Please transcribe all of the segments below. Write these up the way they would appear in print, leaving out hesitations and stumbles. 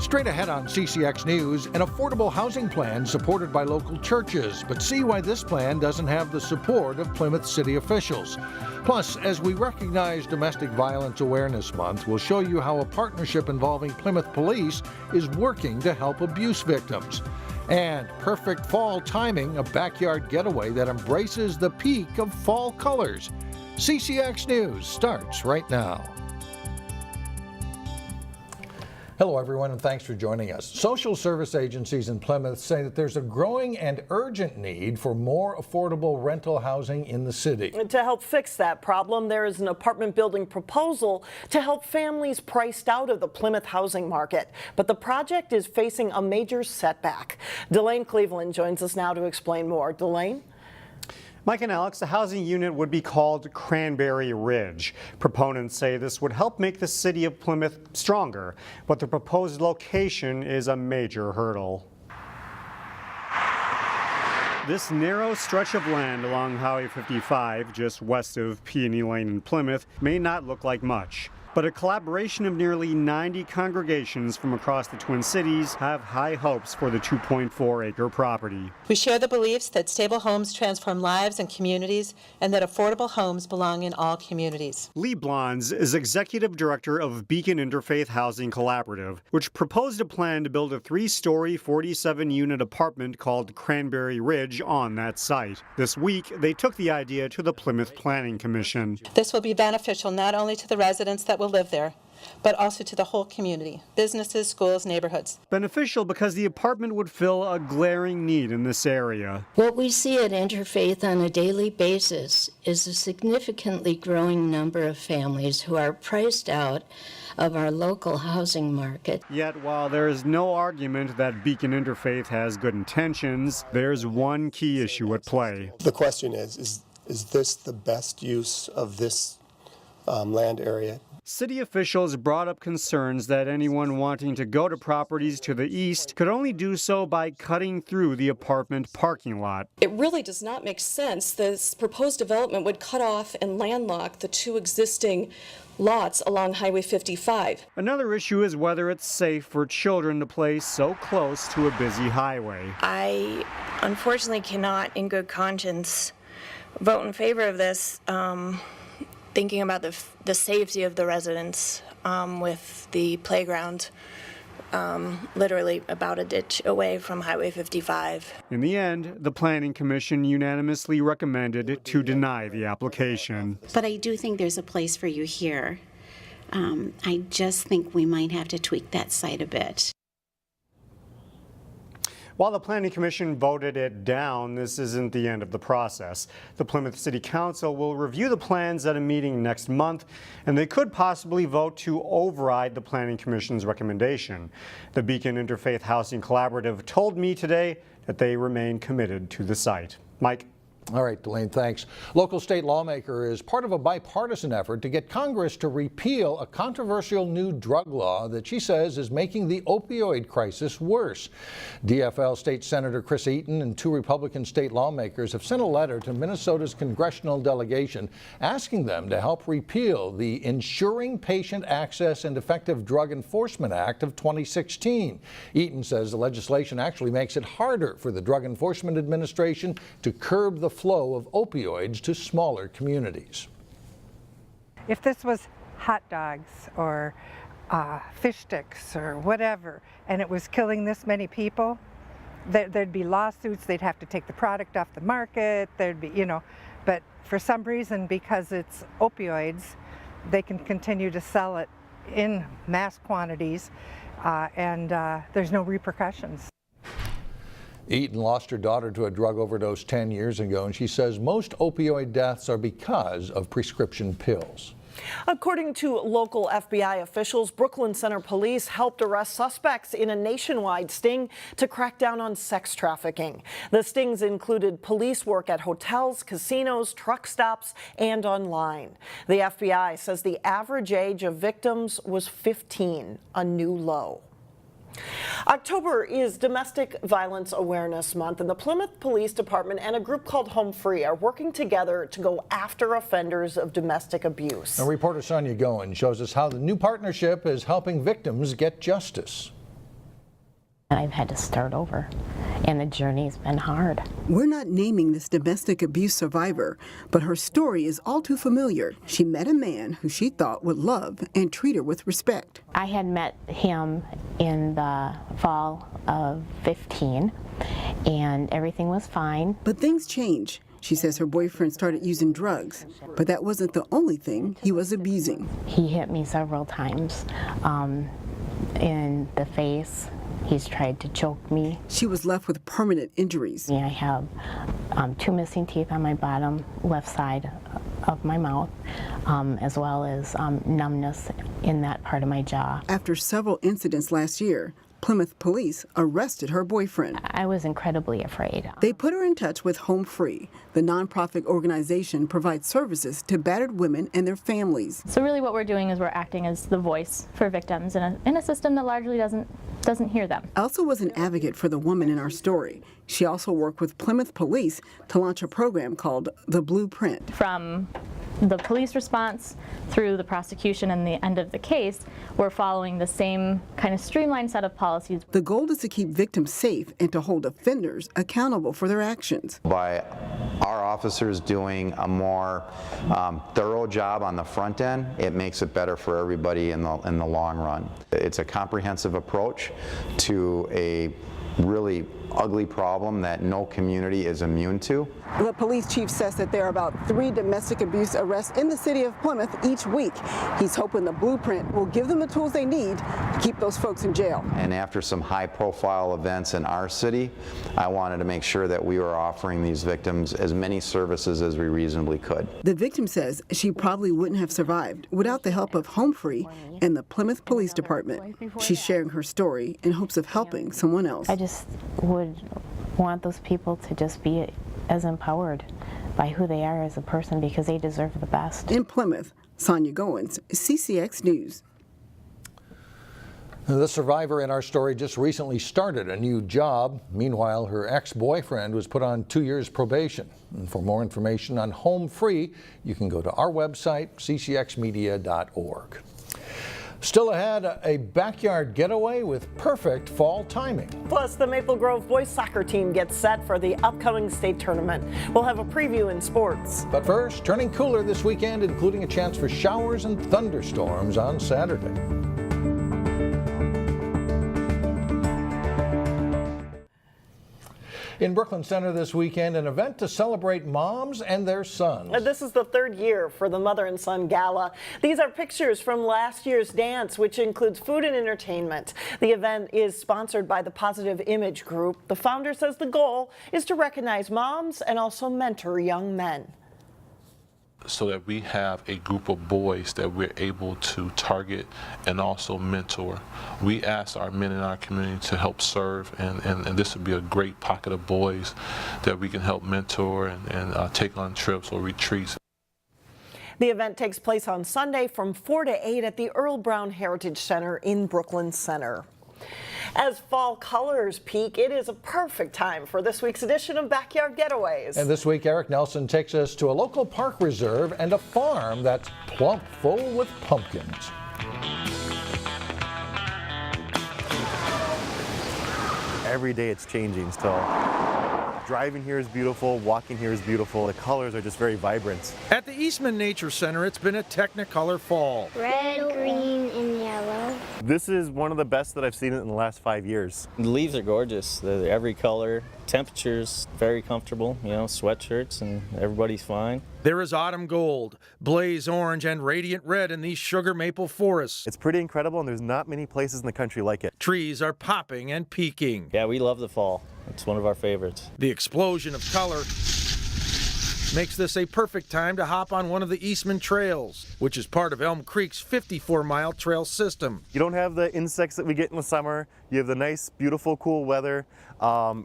Straight ahead on CCX News, an affordable housing plan supported by local churches, but see why this plan doesn't have the support of Plymouth city officials. Plus, as we recognize Domestic Violence Awareness Month, we'll show you how a partnership involving Plymouth Police is working to help abuse victims. And perfect fall timing, a backyard getaway that embraces the peak of fall colors. CCX News starts right now. Hello everyone, and thanks for joining us. Social service agencies in Plymouth say that there's a growing and urgent need for more affordable rental housing in the city. To help fix that problem, there is an apartment building proposal to help families priced out of the Plymouth housing market. But the project is facing a major setback. Delane Cleveland joins us now to explain more. Delane? Mike and Alex, the housing unit would be called Cranberry Ridge. Proponents say this would help make the city of Plymouth stronger, but the proposed location is a major hurdle. This narrow stretch of land along Highway 55, just west of Peony Lane in Plymouth, may not look like much. But a collaboration of nearly 90 congregations from across the Twin Cities have high hopes for the 2.4-acre property. We share the beliefs that stable homes transform lives and communities, and that affordable homes belong in all communities. Lee Blondes is executive director of Beacon Interfaith Housing Collaborative, which proposed a plan to build a 3-story, 47-unit apartment called Cranberry Ridge on that site. This week, they took the idea to the Plymouth Planning Commission. This will be beneficial not only to the residents that will live there, but also to the whole community, businesses, schools, neighborhoods. Beneficial because the apartment would fill a glaring need in this area. What we see at Interfaith on a daily basis is a significantly growing number of families who are priced out of our local housing market. Yet, while there is no argument that Beacon Interfaith has good intentions, there's one key issue at play. The question is this the best use of this land area? City officials brought up concerns that anyone wanting to go to properties to the east could only do so by cutting through the apartment parking lot. It really does not make sense. This proposed development would cut off and landlock the 2 existing lots along Highway 55. Another issue is whether it's safe for children to play so close to a busy highway. I unfortunately cannot, in good conscience, vote in favor of this. Thinking about the safety of the residents with the playground literally about a ditch away from Highway 55. In the end, the Planning Commission unanimously recommended to deny the application. But I do think there's a place for you here. I just think we might have to tweak that site a bit. While the Planning Commission voted it down, this isn't the end of the process. The Plymouth City Council will review the plans at a meeting next month, and they could possibly vote to override the Planning Commission's recommendation. The Beacon Interfaith Housing Collaborative told me today that they remain committed to the site. Mike? All right, Delane, thanks. Local state lawmaker is part of a bipartisan effort to get Congress to repeal a controversial new drug law that she says is making the opioid crisis worse. DFL State Senator Chris Eaton and 2 Republican state lawmakers have sent a letter to Minnesota's congressional delegation asking them to help repeal the Ensuring Patient Access and Effective Drug Enforcement Act of 2016. Eaton says the legislation actually makes it harder for the Drug Enforcement Administration to curb the flow of opioids to smaller communities. If this was hot dogs or fish sticks or whatever, and it was killing this many people, there'd be lawsuits, they'd have to take the product off the market, there'd be, but for some reason, because it's opioids, they can continue to sell it in mass quantities, and there's no repercussions. Eaton lost her daughter to a drug overdose 10 years ago, and she says most opioid deaths are because of prescription pills. According to local FBI officials, Brooklyn Center police helped arrest suspects in a nationwide sting to crack down on sex trafficking. The stings included police work at hotels, casinos, truck stops, and online. The FBI says the average age of victims was 15, a new low. October is Domestic Violence Awareness Month, and the Plymouth Police Department and a group called Home Free are working together to go after offenders of domestic abuse. Now, reporter Sonia Goen shows us how the new partnership is helping victims get justice. I've had to start over, and the journey's been hard. We're not naming this domestic abuse survivor, but her story is all too familiar. She met a man who she thought would love and treat her with respect. I had met him in the fall of 15, and everything was fine. But things change. She says her boyfriend started using drugs, but that wasn't the only thing he was abusing. He hit me several times in the face. He's tried to choke me. She was left with permanent injuries. I have 2 missing teeth on my bottom left side of my mouth, as well as numbness in that part of my jaw. After several incidents last year, Plymouth police arrested her boyfriend. I was incredibly afraid. They put her in touch with Home Free. The nonprofit organization provides services to battered women and their families. So really what we're doing is we're acting as the voice for victims in a system that largely doesn't hear them. Elsa was an advocate for the woman in our story. She also worked with Plymouth police to launch a program called The Blueprint. From the police response through the prosecution and the end of the case, we're following the same kind of streamlined set of policies. The goal is to keep victims safe and to hold offenders accountable for their actions. By our officers doing a more thorough job on the front end, it makes it better for everybody in the long run. It's a comprehensive approach to a really ugly problem that no community is immune to. The police chief says that there are about 3 domestic abuse arrests in the city of Plymouth each week. He's hoping the Blueprint will give them the tools they need to keep those folks in jail. And after some high-profile events in our city, I wanted to make sure that we were offering these victims as many services as we reasonably could. The victim says she probably wouldn't have survived without the help of Home Free and the Plymouth Police Department. She's sharing her story in hopes of helping someone else. I just would want those people to just be as empowered by who they are as a person, because they deserve the best. In Plymouth, Sonia Goins, CCX News. The survivor in our story just recently started a new job. Meanwhile, her ex-boyfriend was put on 2 years probation. And for more information on Home Free, you can go to our website, ccxmedia.org. Still ahead, a backyard getaway with perfect fall timing. Plus, the Maple Grove boys soccer team gets set for the upcoming state tournament. We'll have a preview in sports. But first, turning cooler this weekend, including a chance for showers and thunderstorms on Saturday. In Brooklyn Center this weekend, an event to celebrate moms and their sons. This is the 3rd year for the Mother and Son Gala. These are pictures from last year's dance, which includes food and entertainment. The event is sponsored by the Positive Image Group. The founder says the goal is to recognize moms and also mentor young men, so that we have a group of boys that we're able to target and also mentor. We ask our men in our community to help serve, and this would be a great pocket of boys that we can help mentor and take on trips or retreats. The event takes place on Sunday from 4 to 8 at the Earl Brown Heritage Center in Brooklyn Center. As fall colors peak, it is a perfect time for this week's edition of Backyard Getaways. And this week, Eric Nelson takes us to a local park reserve and a farm that's plump full with pumpkins. Every day it's changing still. Driving here is beautiful, walking here is beautiful. The colors are just very vibrant. At the Eastman Nature Center, it's been a Technicolor fall. Red, green, and yellow. This is one of the best that I've seen in the last 5 years. The leaves are gorgeous. They're every color. Temperatures very comfortable, sweatshirts, and everybody's fine. There is autumn gold, blaze orange, and radiant red in these sugar maple forests. It's pretty incredible, and there's not many places in the country like it. Trees are popping and peaking. Yeah, we love the fall. It's one of our favorites. The explosion of color makes this a perfect time to hop on one of the Eastman Trails, which is part of Elm Creek's 54-mile trail system. You don't have the insects that we get in the summer. You have the nice, beautiful, cool weather.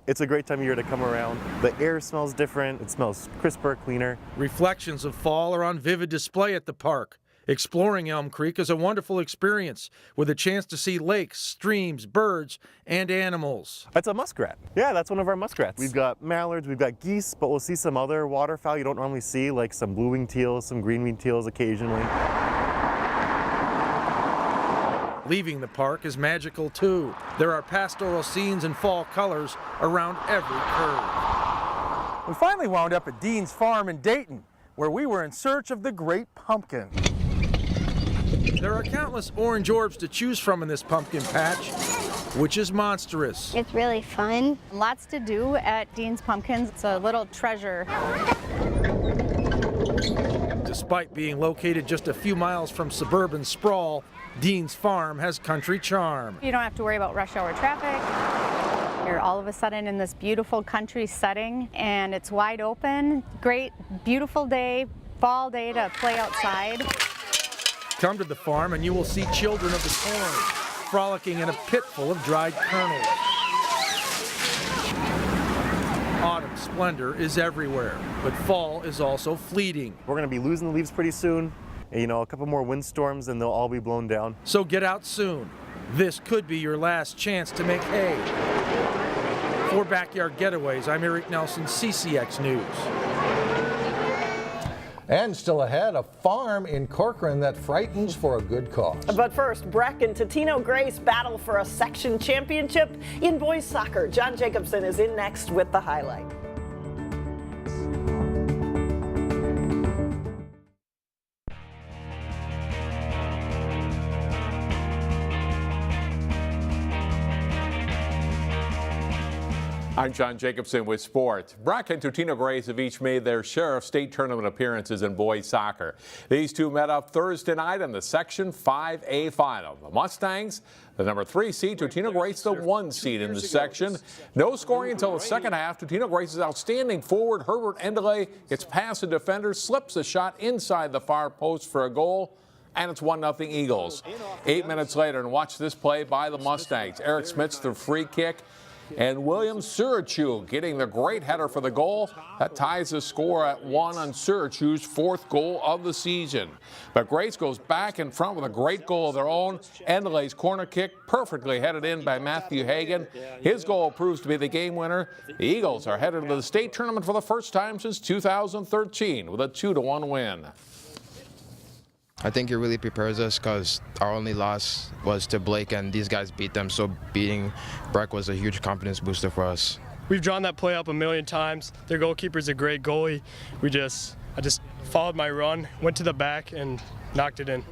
It's a great time of year to come around. The air smells different. It smells crisper, cleaner. Reflections of fall are on vivid display at the park. Exploring Elm Creek is a wonderful experience with a chance to see lakes, streams, birds, and animals. That's a muskrat. Yeah, that's one of our muskrats. We've got mallards, we've got geese, but we'll see some other waterfowl you don't normally see, like some blue-winged teals, some green-winged teals occasionally. Leaving the park is magical too. There are pastoral scenes in fall colors around every curve. We finally wound up at Dean's Farm in Dayton, where we were in search of the Great Pumpkin. There are countless orange orbs to choose from in this pumpkin patch, which is monstrous. It's really fun. Lots to do at Dean's Pumpkins. It's a little treasure. Despite being located just a few miles from suburban sprawl, Dean's Farm has country charm. You don't have to worry about rush hour traffic. You're all of a sudden in this beautiful country setting, and it's wide open. Great, beautiful day, fall day to play outside. Come to the farm and you will see children of the corn frolicking in a pit full of dried kernels. Autumn splendor is everywhere, but fall is also fleeting. We're going to be losing the leaves pretty soon. You know, a couple more windstorms and they'll all be blown down. So get out soon. This could be your last chance to make hay. For Backyard Getaways, I'm Eric Nelson, CCX News. And still ahead, a farm in Corcoran that frightens for a good cause. But first, Breck and Totino Grace battle for a section championship in boys soccer. John Jacobson is in next with the highlight. I'm John Jacobson with sports. Breck and Totino Grace have each made their share of state tournament appearances in boys soccer. These two met up Thursday night in the Section 5A final. The Mustangs, the number 3 seed, Totino Grace, the 1 seed in the section. No scoring until the second half. Totino Grace's outstanding forward, Herbert Endeley, gets past the defender, slips a shot inside the far post for a goal, and it's 1-0 Eagles. 8 minutes later, and watch this play by the Mustangs. Eric Smits the free kick, and William Surachu getting the great header for the goal. That ties the score at 1 on Surachu's 4th goal of the season. But Grace goes back in front with a great goal of their own. Endeley's corner kick perfectly headed in by Matthew Hagan. His goal proves to be the game winner. The Eagles are headed to the state tournament for the first time since 2013 with a 2-1 win. I think it really prepares us because our only loss was to Blake, and these guys beat them, so beating Breck was a huge confidence booster for us. We've drawn that play up a million times. Their goalkeeper's a great goalie. I just followed my run, went to the back, and knocked it in.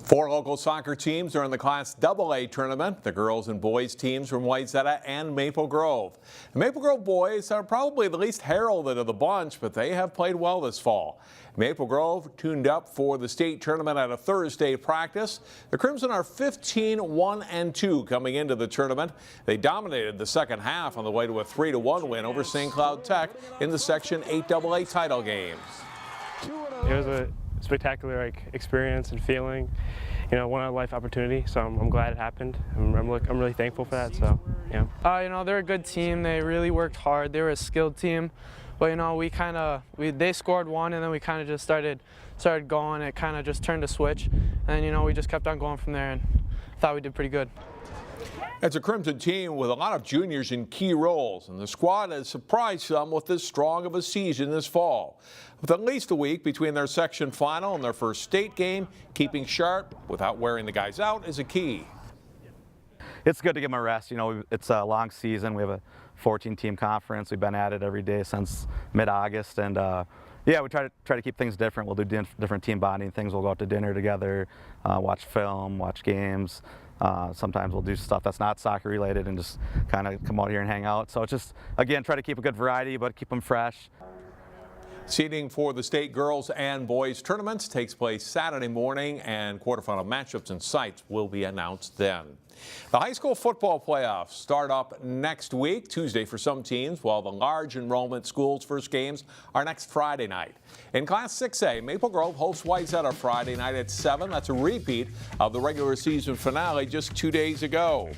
4 local soccer teams are in the Class AA tournament. The girls and boys teams from Wayzata and Maple Grove. The Maple Grove boys are probably the least heralded of the bunch, but they have played well this fall. Maple Grove tuned up for the state tournament at a Thursday practice. The Crimson are 15-1-2 coming into the tournament. They dominated the second half on the way to a 3-1 win over St. Cloud Tech in the Section 8AA title game. It was a spectacular experience and feeling, you know, one-in-a-life opportunity. So I'm glad it happened. I'm really thankful for that. So yeah. You know, they're a good team. They really worked hard. They were a skilled team. But you know, they scored one, and then we kind of just started going. It kind of just turned a switch, and you know, we just kept on going from there, and thought we did pretty good. It's a Crimson team with a lot of juniors in key roles, and the squad has surprised some with this strong of a season this fall. With at least a week between their section final and their first state game, keeping sharp without wearing the guys out is a key. It's good to give them a rest. You know, it's a long season. We have a 14-team conference. We've been at it every day since mid-August, and yeah, we try to keep things different. We'll do different team bonding things. We'll go out to dinner together, watch film, watch games. Sometimes we'll do stuff that's not soccer related and just kind of come out here and hang out. So it's just, again, try to keep a good variety, but keep them fresh. Seeding for the state girls and boys tournaments takes place Saturday morning, and quarterfinal matchups and sites will be announced then. The high school football playoffs start up next week, Tuesday for some teams, while the large enrollment schools' first games are next Friday night. In Class 6A, Maple Grove hosts Wayzata Friday night at 7. That's a repeat of the regular season finale just 2 days ago.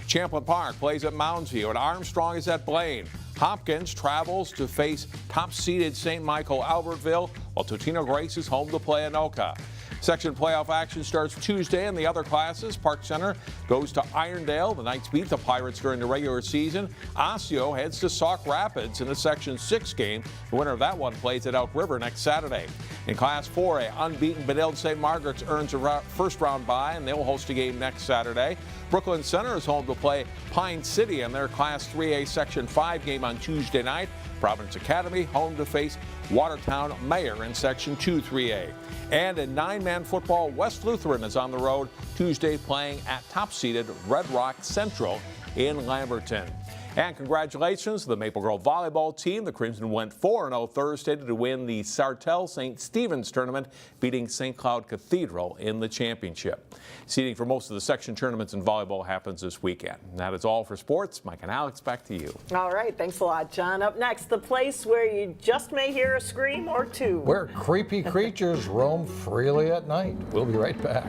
Champlin Park plays at Moundsview, and Armstrong is at Blaine. Hopkins travels to face top-seeded St. Michael Albertville, while Totino Grace is home to play Anoka. Section playoff action starts Tuesday in the other classes. Park Center goes to Irondale. The Knights beat the Pirates during the regular season. Osseo heads to Sauk Rapids in a Section 6 game. The winner of that one plays at Elk River next Saturday. In Class 4A, unbeaten Benilde St. Margaret's earns a first-round bye, and they'll host a game next Saturday. Brooklyn Center is home to play Pine City in their Class 3A Section 5 game on Tuesday night. Providence Academy home to face Watertown Mayor in Section 2-3A. And in 9-man football, West Lutheran is on the road Tuesday playing at top-seeded Red Rock Central in Lamberton. And congratulations to the Maple Grove volleyball team. The Crimson went 4-0 Thursday to win the Sartell St. Stephen's tournament, beating St. Cloud Cathedral in the championship. Seeding for most of the section tournaments in volleyball happens this weekend. And that is all for sports. Mike and Alex, back to you. All right, thanks a lot, John. Up next, the place where you just may hear a scream or two. Where creepy creatures roam freely at night. We'll be right back.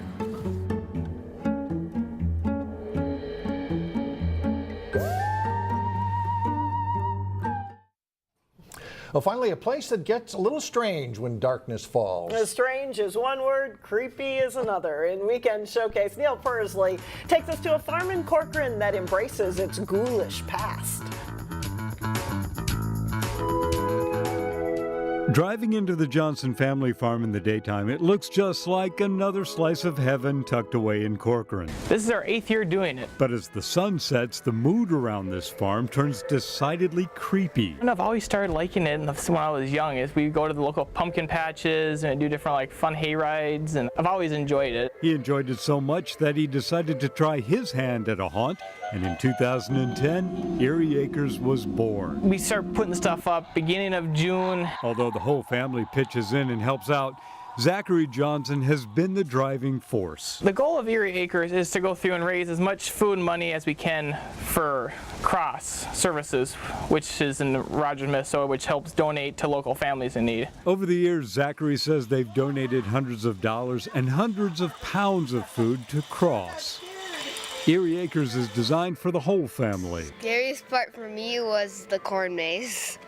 Well, finally, a place that gets a little strange when darkness falls. As strange is one word, creepy is another. In Weekend Showcase, Neil Persley takes us to a farm in Corcoran that embraces its ghoulish past. Driving into the Johnson family farm in the daytime, it looks just like another slice of heaven tucked away in Corcoran. This is our 8th year doing it. But as the sun sets, the mood around this farm turns decidedly creepy. And I've always started liking it when I was young. Is we go to the local pumpkin patches and do different like fun hay rides, and I've always enjoyed it. He enjoyed it so much that he decided to try his hand at a haunt, and in 2010, Erie Acres was born. We start putting stuff up beginning of June. Although the whole family pitches in and helps out, Zachary Johnson has been the driving force. The goal of Erie Acres is to go through and raise as much food and money as we can for Cross Services, which is in Rogers, Minnesota, which helps donate to local families in need. Over the years, Zachary says they've donated hundreds of dollars and hundreds of pounds of food to Cross. Erie Acres is designed for the whole family. The scariest part for me was the corn maze.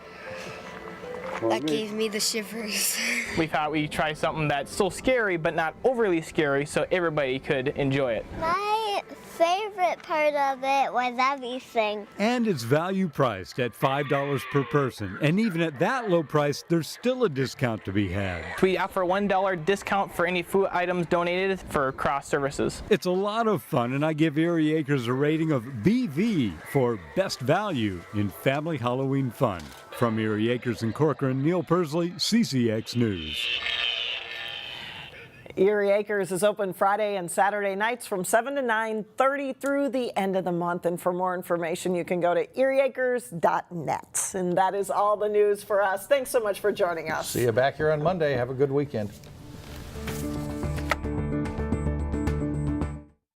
That gave me the shivers. We thought we'd try something that's still scary, but not overly scary, so everybody could enjoy it. My favorite part of it was everything. And it's value priced at $5 per person. And even at that low price, there's still a discount to be had. We offer a $1 discount for any food items donated for Cross Services. It's a lot of fun, and I give Erie Acres a rating of BV for best value in family Halloween fun. From Erie Acres in Corcoran, Neil Persley, CCX News. Erie Acres is open Friday and Saturday nights from 7 to 9:30 through the end of the month. And for more information, you can go to erieacres.net. And that is all the news for us. Thanks so much for joining us. See you back here on Monday. Have a good weekend.